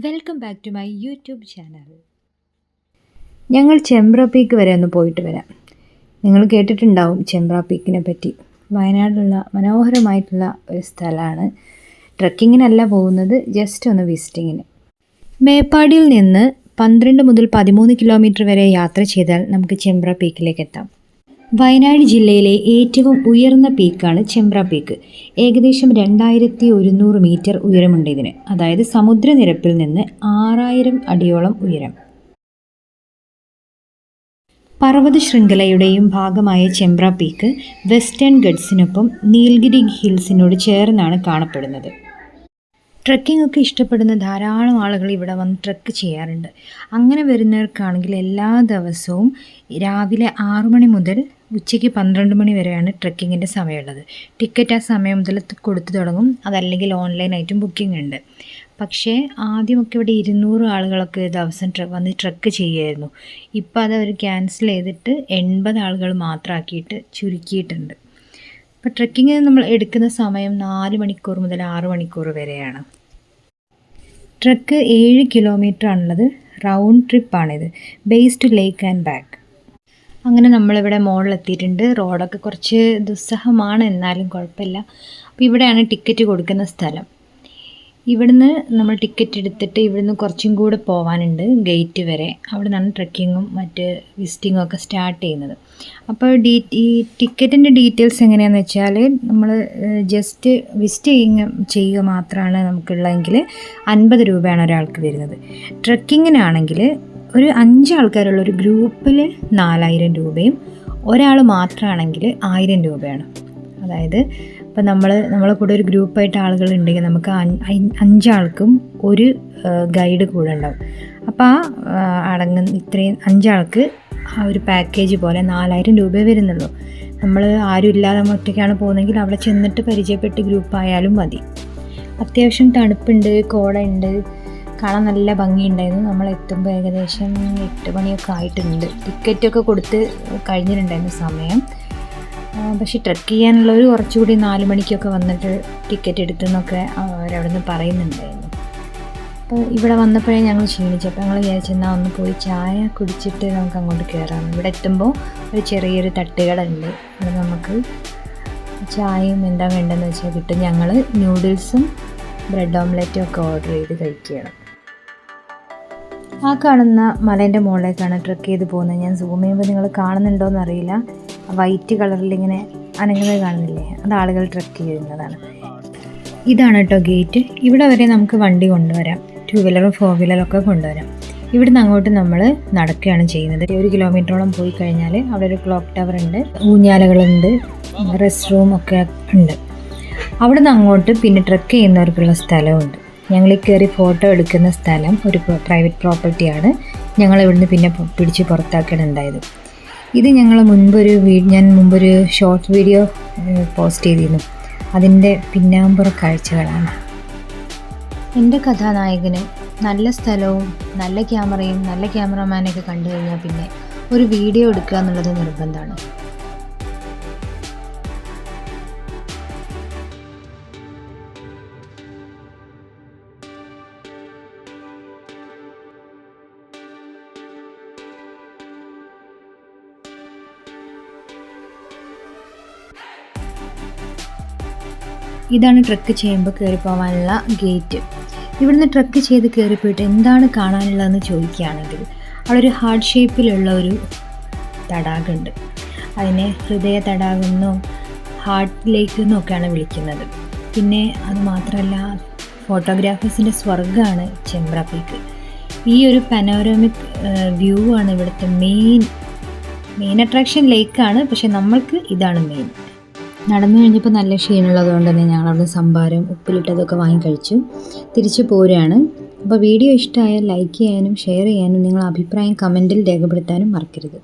Welcome back to my YouTube channel. ഞങ്ങൾ Chembra peak വരെ ഒന്ന് പോയിട്ട് വരാം. നിങ്ങൾ കേട്ടിട്ടുണ്ടാവും ചെമ്പ്ര പീക്കിനെ പറ്റി. വയനാട്ടിലുള്ള മനോഹരമായിട്ടുള്ള ഒരു സ്ഥലമാണ്. ട്രക്കിങ്ങിനല്ല പോകുന്നത്, ജസ്റ്റ് ഒന്ന് വിസിറ്റിങ്ങിന്. മേപ്പാടിയിൽ നിന്ന് 12 മുതൽ 13 കിലോമീറ്റർ വരെ യാത്ര ചെയ്താൽ നമുക്ക് ചെമ്പ്ര പീക്കിലേക്ക് എത്താം. വയനാട് ജില്ലയിലെ ഏറ്റവും ഉയർന്ന പീക്കാണ് ചെമ്പ്ര പീക്ക്. ഏകദേശം 2100 മീറ്റർ ഉയരമുണ്ട് ഇതിന്. അതായത് സമുദ്രനിരപ്പിൽ നിന്ന് 6000 അടിയോളം ഉയരം. പർവ്വത ശൃംഖലയുടെയും ഭാഗമായ ചെമ്പ്ര പീക്ക് വെസ്റ്റേൺ ഗഡ്സിനൊപ്പം നീൽഗിരി ഹിൽസിനോട് ചേർന്നാണ് കാണപ്പെടുന്നത്. ട്രക്കിംഗ് ഒക്കെ ഇഷ്ടപ്പെടുന്ന ധാരാളം ആളുകൾ ഇവിടെ വന്ന് ട്രക്ക് ചെയ്യാറുണ്ട്. അങ്ങനെ വരുന്നവർക്കാണെങ്കിൽ എല്ലാ ദിവസവും രാവിലെ 6 മണി മുതൽ ഉച്ചയ്ക്ക് 12 മണി വരെയാണ് ട്രക്കിങ്ങിൻ്റെ സമയമുള്ളത്. ടിക്കറ്റ് ആ സമയം മുതൽ കൊടുത്തു തുടങ്ങും. അതല്ലെങ്കിൽ ഓൺലൈനായിട്ടും ബുക്കിംഗ് ഉണ്ട്. പക്ഷേ ആദ്യമൊക്കെ ഇവിടെ 200 ആളുകളൊക്കെ ദിവസം വന്ന് ട്രക്ക് ചെയ്യുമായിരുന്നു. ഇപ്പോൾ അത് അവർ ക്യാൻസൽ ചെയ്തിട്ട് 80 ആളുകൾ മാത്രമാക്കിയിട്ട് ചുരുക്കിയിട്ടുണ്ട്. അപ്പോൾ ട്രക്കിങ് നമ്മൾ എടുക്കുന്ന സമയം 4 മണിക്കൂർ മുതൽ 6 മണിക്കൂർ വരെയാണ്. ട്രക്ക് 7 കിലോമീറ്റർ ആണുള്ളത്. റൗണ്ട് ട്രിപ്പാണിത്. Base to lake and back. അങ്ങനെ നമ്മളിവിടെ മുകളിലെത്തിയിട്ടുണ്ട്. റോഡൊക്കെ കുറച്ച് ദുസ്സഹമാണ്, എന്നാലും കുഴപ്പമില്ല. അപ്പോൾ ഇവിടെയാണ് ടിക്കറ്റ് കൊടുക്കുന്ന സ്ഥലം. ഇവിടുന്ന് നമ്മൾ ടിക്കറ്റ് എടുത്തിട്ട് ഇവിടുന്ന് കുറച്ചും കൂടെ പോകാനുണ്ട് ഗേറ്റ് വരെ. അവിടെ നിന്നാണ് ട്രക്കിങ്ങും മറ്റ് വിസിറ്റിങ്ങും ഒക്കെ സ്റ്റാർട്ട് ചെയ്യുന്നത്. അപ്പോൾ ഈ ടിക്കറ്റിൻ്റെ ഡീറ്റെയിൽസ് എങ്ങനെയാണെന്ന് വെച്ചാൽ നമ്മൾ ജസ്റ്റ് വിസിറ്റ് ചെയ്യുക മാത്രമാണ് നമുക്കുള്ളതെങ്കിൽ 50 രൂപയാണ് ഒരാൾക്ക് വരുന്നത്. ട്രക്കിങ്ങിനാണെങ്കിൽ ഒരു 5 ആൾക്കാരുള്ള ഒരു ഗ്രൂപ്പിൽ 4000 രൂപയും ഒരാൾ മാത്രമാണെങ്കിൽ 1000 രൂപയാണ്. അതായത് ഇപ്പം നമ്മളെ കൂടെ ഒരു ഗ്രൂപ്പായിട്ട് ആളുകളുണ്ടെങ്കിൽ നമുക്ക് 5 ആൾക്കും ഒരു ഗൈഡ് കൂടെ ഉണ്ടാവും. അപ്പോൾ ഇത്രയും 5 ആൾക്ക് ആ ഒരു പാക്കേജ് പോലെ 4000 രൂപയെ വരുന്നുള്ളൂ. നമ്മൾ ആരും ഇല്ലാതെ ഒറ്റയ്ക്കാണ് പോകുന്നതെങ്കിൽ അവിടെ ചെന്നിട്ട് പരിചയപ്പെട്ട് ഗ്രൂപ്പായാലും മതി. അത്യാവശ്യം തണുപ്പുണ്ട്, കോടയുണ്ട്, കാണാൻ നല്ല ഭംഗിയുണ്ടായിരുന്നു. നമ്മൾ എത്തുമ്പോൾ ഏകദേശം 8 മണിയൊക്കെ ആയിട്ടുണ്ട്. ടിക്കറ്റൊക്കെ കൊടുത്ത് കഴിഞ്ഞിട്ടുണ്ടായിരുന്നു സമയം. പക്ഷേ ട്രക്ക് ചെയ്യാനുള്ളവർ കുറച്ചുകൂടി 4 മണിക്കൊക്കെ വന്നിട്ട് ടിക്കറ്റ് എടുത്തെന്നൊക്കെ അവരവിടെ നിന്ന് പറയുന്നുണ്ടായിരുന്നു. അപ്പോൾ ഇവിടെ വന്നപ്പോഴേ ഞങ്ങൾ ക്ഷീണിച്ചപ്പോൾ ഞങ്ങൾ വിചാരിച്ചെന്നാൽ ഒന്ന് പോയി ചായ കുടിച്ചിട്ട് നമുക്ക് അങ്ങോട്ട് കയറാം. ഇവിടെ എത്തുമ്പോൾ ഒരു ചെറിയൊരു തട്ടുകട ഉണ്ട്. അത് നമുക്ക് ചായയും എന്താ വേണ്ടതെന്ന് വെച്ചാൽ കിട്ടും. ഞങ്ങൾ ന്യൂഡിൽസും ബ്രെഡ് ഓംലെറ്റും ഒക്കെ ഓർഡർ ചെയ്ത് കഴിക്കുകയാണ്. ആ കാണുന്ന മലേൻ്റെ മുകളിലേക്കാണ് ട്രക്ക് ചെയ്ത് പോകുന്നത്. ഞാൻ സൂം ചെയ്യുമ്പോൾ നിങ്ങൾ കാണുന്നുണ്ടോയെന്ന് അറിയില്ല. വൈറ്റ് കളറിൽ ഇങ്ങനെ അനങ്ങുന്നത് കാണുന്നില്ലേ, അത് ആളുകൾ ട്രക്ക് ചെയ്യുന്നതാണ്. ഇതാണ് കേട്ടോ ഗേറ്റ്. ഇവിടെ വരെ നമുക്ക് വണ്ടി കൊണ്ടുവരാം. 2 വീലറും 4 വീലറും ഒക്കെ കൊണ്ടുവരാം. ഇവിടുന്ന് അങ്ങോട്ട് നമ്മൾ നടക്കുകയാണ് ചെയ്യുന്നത്. 1 കിലോമീറ്ററോളം പോയി കഴിഞ്ഞാൽ അവിടെ ഒരു ക്ലോക്ക് ടവർ ഉണ്ട്, ഊഞ്ഞാലുകളുണ്ട്, റെസ്റ്റ് റൂം ഒക്കെ ഉണ്ട്. അവിടെ നിന്ന് അങ്ങോട്ട് പിന്നെ ട്രക്ക് ചെയ്യുന്നവർക്കുള്ള സ്ഥലമുണ്ട്. ഞങ്ങൾ കയറി ഫോട്ടോ എടുക്കുന്ന സ്ഥലം ഒരു പ്രൈവറ്റ് പ്രോപ്പർട്ടിയാണ്. ഞങ്ങൾ ഇവിടുന്ന് പിന്നെ പിടിച്ച് പുറത്താക്കുകയുണ്ടായത്. ഇത് ഞങ്ങൾ ഞാൻ മുമ്പൊരു ഷോർട്ട് വീഡിയോ പോസ്റ്റ് ചെയ്തിരുന്നു. അതിൻ്റെ പിന്നാമ്പുറ കാഴ്ചകളാണ്. എൻ്റെ കഥാനായകന് നല്ല സ്ഥലവും നല്ല ക്യാമറയും നല്ല ക്യാമറമാനൊക്കെ കണ്ടു കഴിഞ്ഞാൽ പിന്നെ ഒരു വീഡിയോ എടുക്കുക എന്നുള്ളത് നിർബന്ധമാണ്. ഇതാണ് ട്രക്ക് ചെയ്യുമ്പോൾ കയറി പോകാനുള്ള ഗേറ്റ്. ഇവിടുന്ന് ട്രക്ക് ചെയ്ത് കയറിപ്പോയിട്ട് എന്താണ് കാണാനുള്ളതെന്ന് ചോദിക്കുകയാണെങ്കിൽ അവിടെ ഒരു ഹാർട്ട് ഷേപ്പിലുള്ള ഒരു തടാകമുണ്ട്. അതിനെ ഹൃദയ തടാകം എന്നോ ഹാർട്ട് ലേക്ക് എന്നൊക്കെയാണ് വിളിക്കുന്നത്. പിന്നെ അത് മാത്രമല്ല ഫോട്ടോഗ്രാഫേഴ്സിൻ്റെ സ്വർഗ്ഗമാണ് ചെമ്പ്ര പീക്ക്. ഈ ഒരു പനോരമിക് വ്യൂ ആണ് ഇവിടുത്തെ മെയിൻ അട്രാക്ഷൻ. ലേക്കാണ്, പക്ഷെ നമ്മൾക്ക് ഇതാണ് മെയിൻ. നടന്നു കഴിഞ്ഞപ്പോൾ നല്ല ക്ഷീണമുള്ളത് കൊണ്ട് തന്നെ ഞങ്ങളവിടെ സംഭാരം ഉപ്പിലിട്ടതൊക്കെ വാങ്ങി കഴിച്ചു തിരിച്ചു പോരുകയാണ്. അപ്പോൾ വീഡിയോ ഇഷ്ടമായാൽ ലൈക്ക് ചെയ്യാനും ഷെയർ ചെയ്യാനും നിങ്ങളുടെ അഭിപ്രായം കമൻറ്റിൽ രേഖപ്പെടുത്താനും മറക്കരുത്.